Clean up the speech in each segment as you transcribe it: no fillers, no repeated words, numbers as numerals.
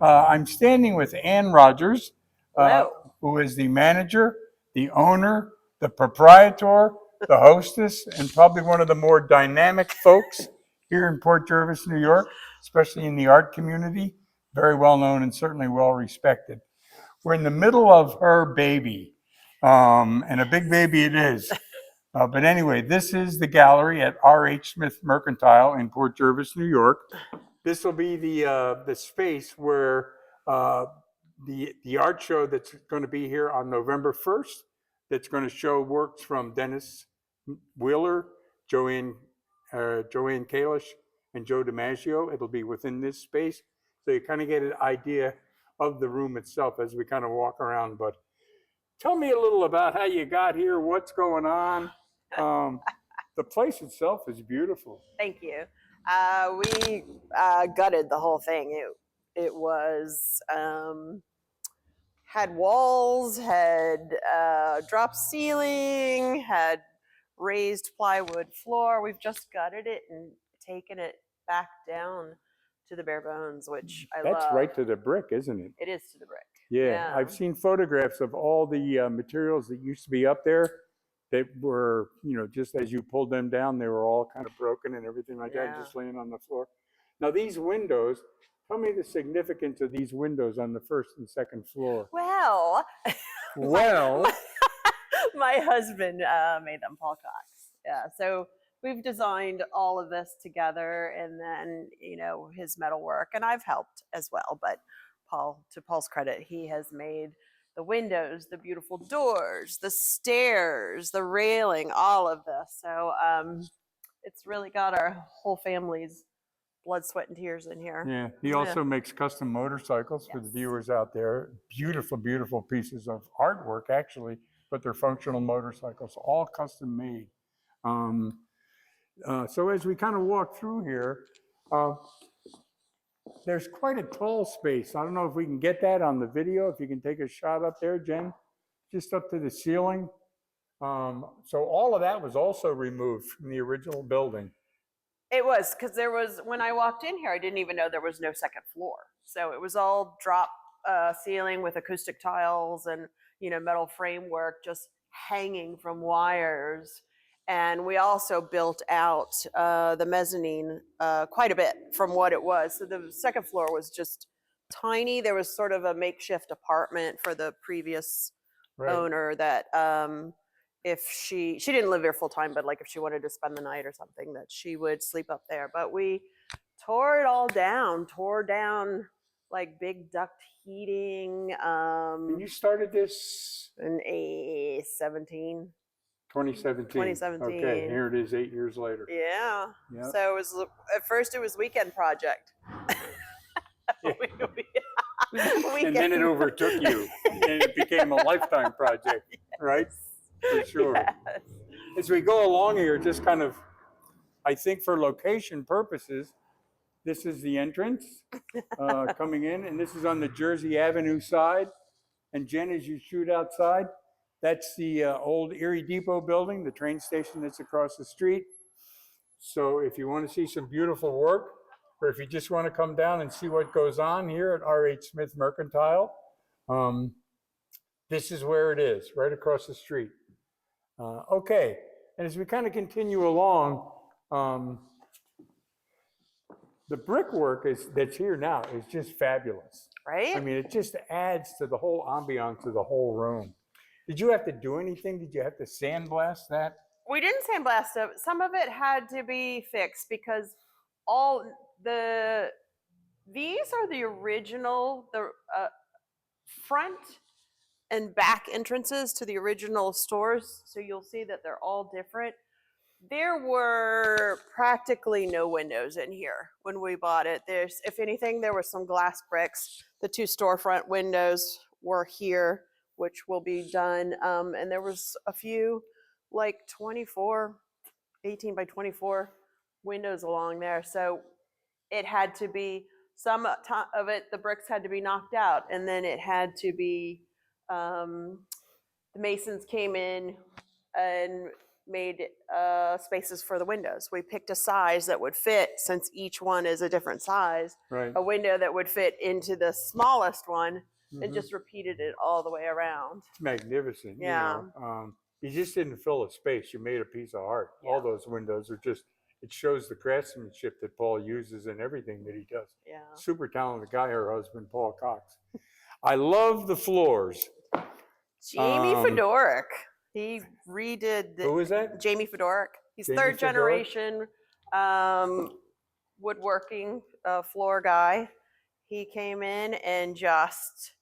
I'm standing with Ann Rogers, uh, Hello. who is the manager, the owner, the proprietor, the hostess, and probably one of the more dynamic folks here in Port Jervis, New York, especially in the art community. Very well known and certainly well respected. We're in the middle of her baby, and a big baby it is. But anyway, this is the gallery at R.H. Smith Mercantile in Port Jervis, New York. This will be the space where uh, the art show that's going to be here on November 1st, that's going to show works from Dennis Wheeler, Joanne Kalish, and Joe DiMaggio. It'll be within this space, so you kind of get an idea of the room itself as we kind of walk around. But tell me a little about how you got here, what's going on. The place itself is beautiful. Thank you. We gutted the whole thing. It was had walls, had drop ceiling, had raised plywood floor. We've just gutted it and taken it back down to the bare bones, which I That's love. right to the brick, isn't it? It is to the brick. Yeah, I've seen photographs of all the materials that used to be up there that were, just as you pulled them down, they were all kind of broken and everything like that, just laying on the floor. Now, these windows, tell me the significance of these windows on the first and second floor. Well, my husband made them, Paul Cox. Yeah, so we've designed all of this together, and then his metalwork, and I've helped as well. But to Paul's credit, he has made the windows, the beautiful doors, the stairs, the railing, all of this. So it's really got our whole family's blood, sweat, and tears in here. Yeah, he also makes custom motorcycles for the viewers out there. Beautiful, beautiful pieces of artwork, actually, but they're functional motorcycles, all custom made. So as we kind of walk through here, there's quite a tall space. I don't know if we can get that on the video, if you can take a shot up there, Jen, just up to the ceiling. So all of that was also removed from the original building. It was, because when I walked in here, I didn't even know there was no second floor. So it was all drop ceiling with acoustic tiles and, metal framework just hanging from wires. And we also built out the mezzanine quite a bit from what it was. So the second floor was just tiny. There was sort of a makeshift apartment for the previous owner that if she didn't live here full time, but like if she wanted to spend the night or something, that she would sleep up there. But we tore it all down, like big duct heating. And you started this in 2017. 2017. Okay, here it is 8 years later. Yeah. Yep. So at first it was weekend project. And then it overtook you, and it became a lifetime project, right? For sure. Yes. As we go along here, just kind of, I think for location purposes, this is the entrance coming in, and this is on the Jersey Avenue side. And Jen, as you shoot outside, that's the old Erie Depot building, the train station that's across the street. So if you want to see some beautiful work, or if you just want to come down and see what goes on here at R.H. Smith Mercantile, this is where it is, right across the street. Okay, and as we kind of continue along, the brickwork that's here now is just fabulous. Right? I mean, it just adds to the whole ambiance of the whole room. Did you have to do anything? Did you have to sandblast that? We didn't sandblast it. Some of it had to be fixed because these are the original, front and back entrances to the original stores. So you'll see that they're all different. There were practically no windows in here when we bought it. If anything, there were some glass bricks. The 2 storefront windows were here, which will be done. And there was a few like 18 by 24 windows along there. So it had to be, some of it, the bricks had to be knocked out. And then it had to be, the masons came in and made spaces for the windows. We picked a size that would fit, since each one is a different size, Right. a window that would fit into the smallest one, and Mhm. just repeated it all the way around. It's magnificent. Yeah. You just didn't fill a space. You made a piece of art. All Yeah. those windows are just, it shows the craftsmanship that Paul uses in everything that he does. Yeah. Super talented guy, her husband, Paul Cox. I love the floors. Jamie Fedoric. He redid Who is that? Jamie Fedoric. He's Jamie third Fedoric? generation woodworking floor guy. He came in and just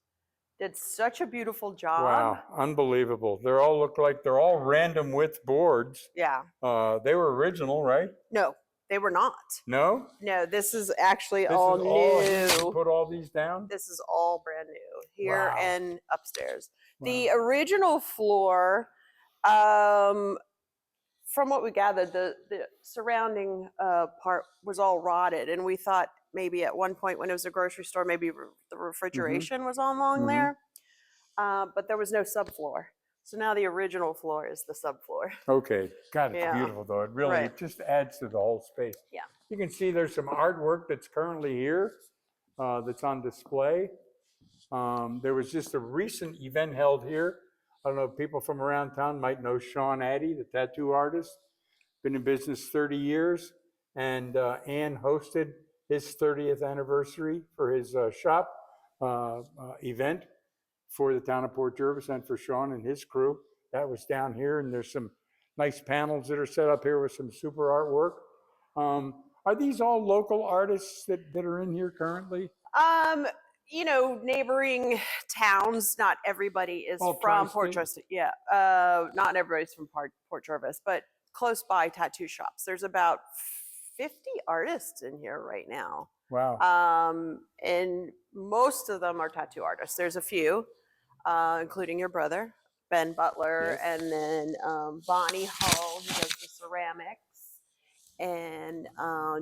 did such a beautiful job. Wow, unbelievable. They all look like they're all random width boards. Yeah. They were original, right? No, they were not. No? No, this is actually This all is all here? You new. put all these down? This is all brand new here Wow. and upstairs. Wow. The original floor, from what we gathered, the surrounding part was all rotted, and we thought maybe at one point when it was a grocery store, maybe the refrigeration was all along there, but there was no subfloor. So now the original floor is the subfloor. Okay. God, it's Yeah. beautiful though. It really, Right. it just adds to the whole space. Yeah. You can see there's some artwork that's currently here that's on display. There was just a recent event held here. I don't know, people from around town might know Sean Addy, the tattoo artist. Been in business 30 years. And Ann hosted his 30th anniversary for his shop event for the town of Port Jervis and for Sean and his crew. That was down here, and there's some nice panels that are set up here with some super artwork. Are these all local artists that are in here currently? You know, neighboring towns. Not everybody is All from Port tri-state? Jervis. Yeah, not everybody's from Port Jervis, but close by tattoo shops. There's about 50 artists in here right now. Wow. And most of them are tattoo artists. There's a few, including your brother, Ben Butler, Yes. and then Bonnie Hull, who does the ceramics, and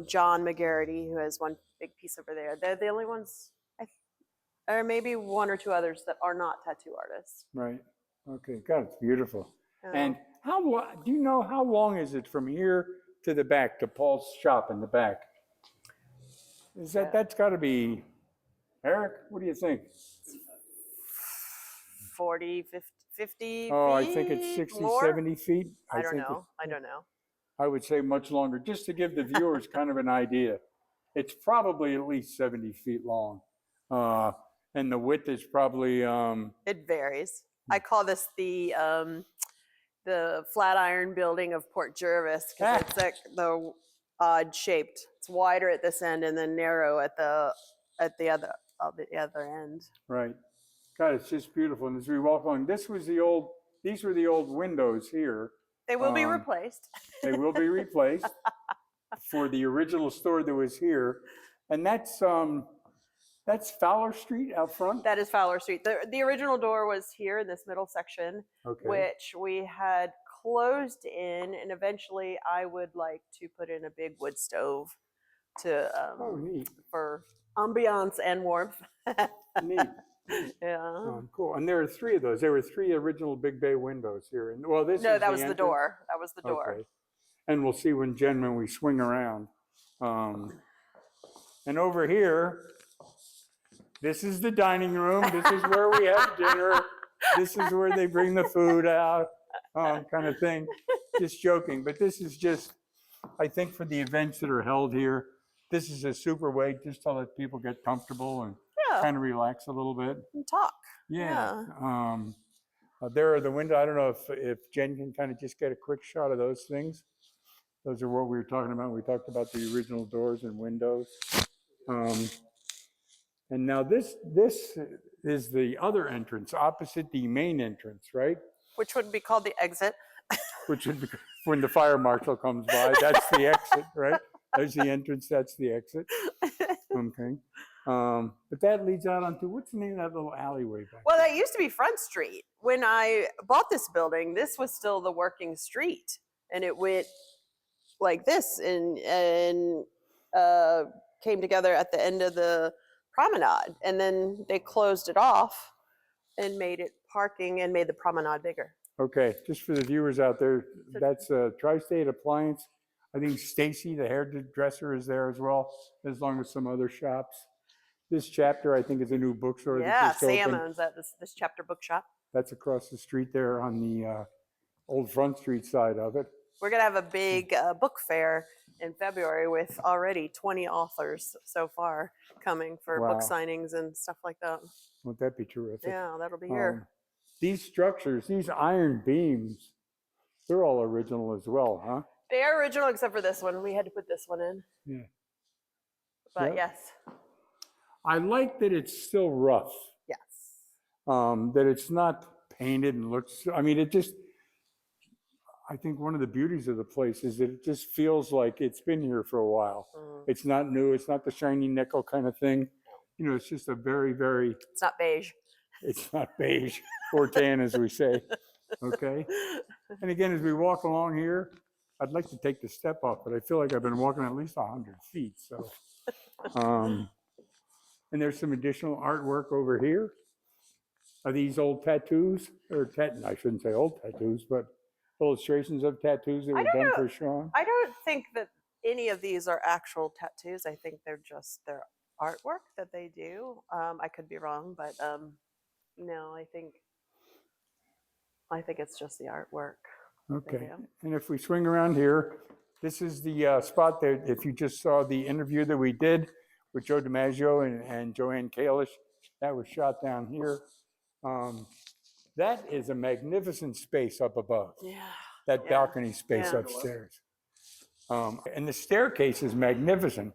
John McGarity, who has one big piece over there. They're the only ones, or maybe one or two others that are not tattoo artists. Right. Okay. God, it's beautiful. Um, And do you know how long is it from here to the back, to Paul's shop in the back? Yeah. That's got to be, Eric, what do you think? 40, 50 Oh, I feet, think it's 60, more? 70 feet. I don't think know. I don't know. I would say much longer, just to give the viewers kind of an idea. It's probably at least 70 feet long. And the width is probably, It varies. I call this the Flatiron Building of Port Jervis, because it's like the odd shaped. It's wider at this end and then narrow at the other end. right. God, it's just beautiful. And as we walk along, these were the old windows here. They will be replaced. They will be replaced for the original store that was here. And that's Fowler Street out front? That is Fowler Street. The original door was here in this middle section, Okay. which we had closed in, and eventually I would like to put in a big wood stove to Neat. for ambiance and warmth. Neat. Yeah. Cool. And there are three of those. There were three original Big Bay windows here. And well, this No, is that was the entrance. door. That was the door. Okay. And we'll see when we swing around. And over here, this is the dining room. This is where we have dinner. This is where they bring the food out, kind of thing. Just joking. But this is just, I think, for the events that are held here, this is a super way just to let people get comfortable and Yeah. kind of relax a little bit. And talk. Yeah. There are the window. I don't know if Jen can kind of just get a quick shot of those things. Those are what we were talking about. We talked about the original doors and windows. And now this is the other entrance opposite the main entrance, right? Which would be called the exit. Which would be when the fire marshal comes by. That's the exit, right? There's the entrance. That's the exit. Okay. But that leads out onto, what's the name of that little alleyway back Well, there? that used to be Front Street. When I bought this building, this was still the working street, and it went like this and came together at the end of the promenade, and then they closed it off and made it parking and made the promenade bigger. Okay, just for the viewers out there, that's Tri-State Appliance. I think Stacy, the hairdresser, is there as well, as long as some other shops. This chapter, I think, is a new bookstore that Yeah, just Sam opened. owns that this chapter bookshop. That's across the street there on the old Front Street side of it. We're gonna have a big book fair in February with already 20 authors so far coming for book Wow. signings and stuff like that. Won't that be terrific? Yeah, that'll be here. These structures, these iron beams, they're all original as well, huh? They are original except for this one. We had to put this one in. Yeah. But Yep. yes. I like that it's still rough. Yes. That it's not painted and looks, I mean, it just, I think one of the beauties of the place is that it just feels like it's been here for a while. It's not new. It's not the shiny nickel kind of thing. You know, it's just a very, very, It's not beige. it's not beige or tan, as we say. Okay. And again, as we walk along here, I'd like to take the step up, but I feel like I've been walking at least 100 feet. So, and there's some additional artwork over here. Are these old tattoos? Or I shouldn't say old tattoos, but illustrations of tattoos that were done for Sean? I don't think that any of these are actual tattoos. I think they're just their artwork that they do. I could be wrong, but no, I think it's just the artwork. Okay. And if we swing around here, this is the spot that if you just saw the interview that we did with Joe DiMaggio and Joanne Kalish, that was shot down here. That is a magnificent space up above. Yeah. That balcony space upstairs. And the staircase is magnificent.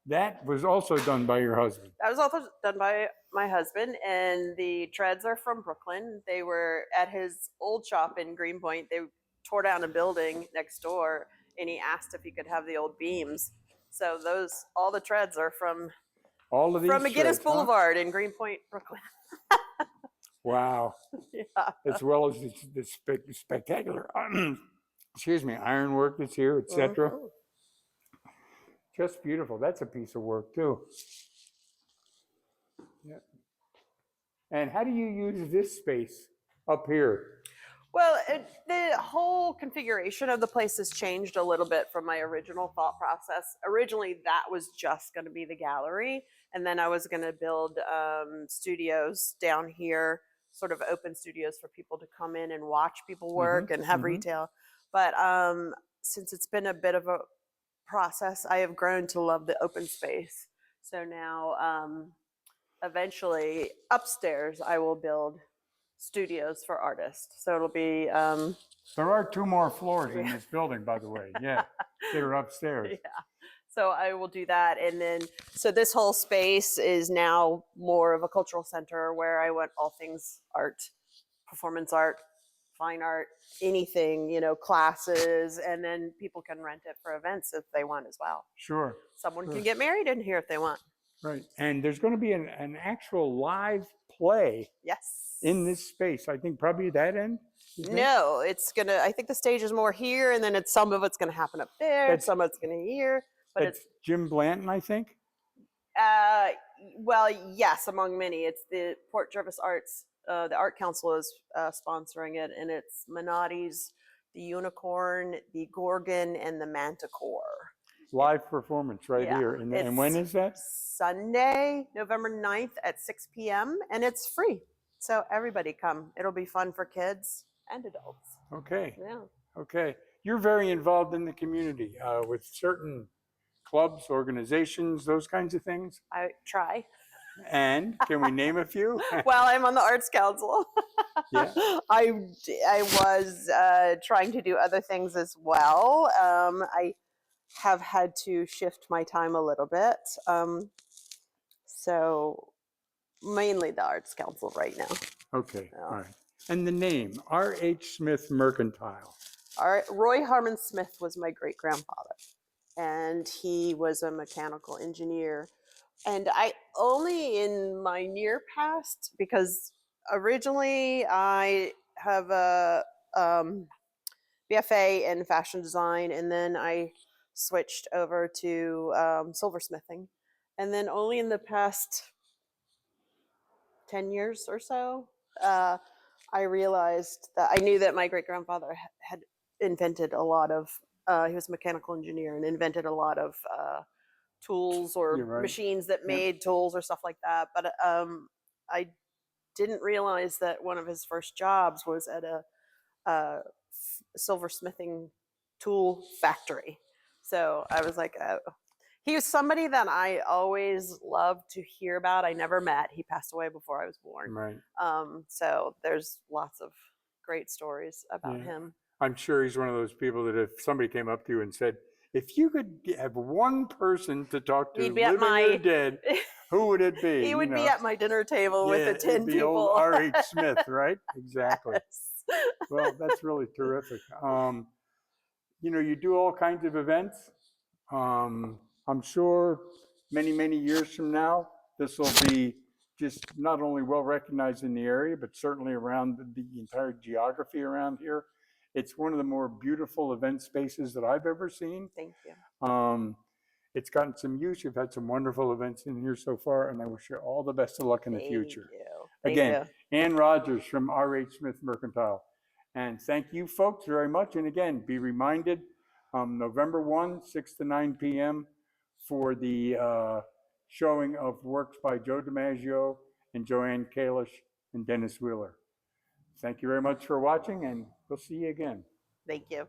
That was also done by your husband. That was also done by my husband, and the treads are from Brooklyn. They were at his old shop in Greenpoint. They tore down a building next door, and he asked if he could have the old beams. So all the treads are from McGinnis treads, Boulevard in Greenpoint, Brooklyn. Wow. Yeah. As well as the spectacular, excuse me, ironwork that's here, etc. Just beautiful. That's a piece of work too. Yeah. And how do you use this space up here? Well, the whole configuration of the place has changed a little bit from my original thought process. Originally, that was just going to be the gallery, and then I was going to build studios down here, sort of open studios for people to come in and watch people work and have retail. But since it's been a bit of a process, I have grown to love the open space. So now, eventually, upstairs, I will build studios for artists. So it'll be there are 2 more floors in this building, by the way. Yeah, they're upstairs. Yeah, so I will do that. And then so this whole space is now more of a cultural center where I want all things art, performance art, fine art, anything, classes, and then people can rent it for events if they want as well. Sure. Someone can get married in here if they want. Right. And there's going to be an actual live play. Yes. In this space. I think probably that end? No, I think the stage is more here, and then some of it's going to happen up there, some of it's going to here. But it's Jim Blanton, I think? Well, yes, among many. It's the Port Jervis Arts, the Art Council is sponsoring it, and it's Minotti's, the Unicorn, the Gorgon, and the Manticore. Live performance here. And when is that? Sunday, November 9th at 6 p.m., and it's free. So everybody come. It'll be fun for kids and adults. Okay. Yeah. Okay. You're very involved in the community with certain clubs, organizations, those kinds of things. I try. And can we name a few? Well, I'm on the Arts Council. Yeah. I was trying to do other things as well. I have had to shift my time a little bit. So mainly the Arts Council right now. Okay. All right. And the name, R.H. Smith Mercantile. Roy Harmon Smith was my great-grandfather, and he was a mechanical engineer. And I only in my near past, because originally I have a BFA in fashion design, and then I switched over to silversmithing. And then only in the past 10 years or so, I realized that I knew that my great grandfather had invented a lot of. He was a mechanical engineer and invented a lot of tools You're or right. machines that Yep. made tools or stuff like that. But I didn't realize that one of his first jobs was at a silversmithing tool factory. So I was like, oh. He was somebody that I always loved to hear about. I never met. He passed away before I was born. Right. So there's lots of great stories about Yeah. him. I'm sure he's one of those people that if somebody came up to you and said, if you could have one person to talk to, He'd be at living or my dead, who would it be? he would be at my dinner table with Yeah, the it'd 10 be old people. R.H. Smith, right? Exactly. Yes. Well, that's really terrific. You do all kinds of events. I'm sure many, many years from now, this will be just not only well recognized in the area, but certainly around the entire geography around here. It's one of the more beautiful event spaces that I've ever seen. Thank you. It's gotten some use. You've had some wonderful events in here so far, and I wish you all the best of luck in the Thank future. you. Again, Thank Ann Rogers from R.H. Smith Mercantile. And thank you folks very much. And again, be reminded, November 1, 6 to 9 p.m. for the showing of works by Joe DiMaggio and Joanne Kalish and Dennis Wheeler. Thank you very much for watching, and we'll see you again. Thank you.